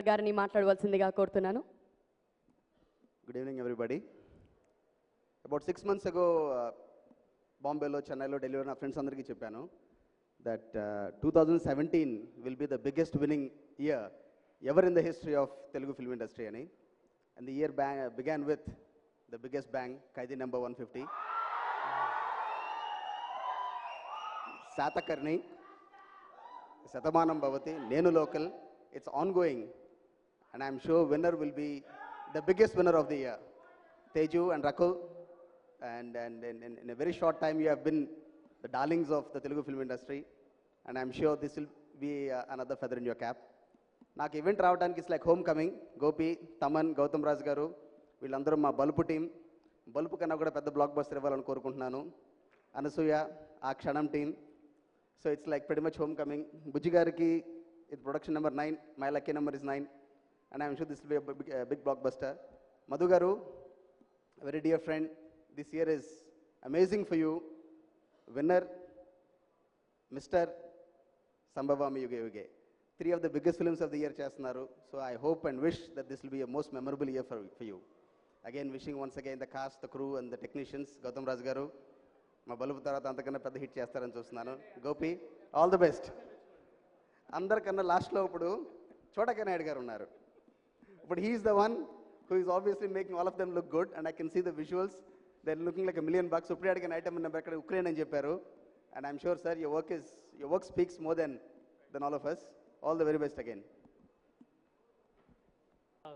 గారిని మాట్లాడవలసిందిగా కోరుతున్నాను. Good evening, everybody. About 6 months ago, Bombay, Chennai, Delhi, na friends andariki cheppanu that 2017 will be the biggest winning year ever in the history of Telugu film industry ani. And the year began with the biggest bang, Kaidi number 150. Satakarni, Satamanam Bhavati, Nenu Local, it's ongoing. And I'm sure winner will be the biggest winner of the year. Teju and Rakul, and in a very short time you have been the darlings of the Telugu film industry, and I'm sure this will be another feather in your cap. నాకు event రావడానికి it's like home coming. Gopi, Thaman, Gautham Raj garu వీళ్ళందరూ మా బలుపు team. బలుపు కన్నా కూడా పెద్ద block buster ఇవ్వాలని కోరుకుంటున్నాను. అనసూయ, ఆ క్షణం team. So it's like very much home coming. Bujji గారికి ఇది production number 9, my lucky number is 9, and I'm sure this will be a big blockbuster. Madhu garu, a very dear friend, this year is amazing for you. Winner, Mr. Sambhavami Yuge Yuge. 3 of the biggest films of the year చేస్తున్నారు. So I hope and wish that this will be a most memorable year for you. Again, wishing once again the cast, the crew and the technicians. Gautam Raj garu, మా బలుపు తర్వాత అంతకన్నా పెద్ద hit చేస్తారని చూస్తున్నాను. Gopi, all the best. అందరికన్నా లాస్ట్లో ఇప్పుడు చోటక నాయుడు గారు ఉన్నారు. But he is the one who is obviously making all of them look good, and I can see the visuals. They're looking like $1 million. Upri adiga item number akkada Ukraine ani chepparu, and I'm sure sir your work speaks more than all of us. All the very best again.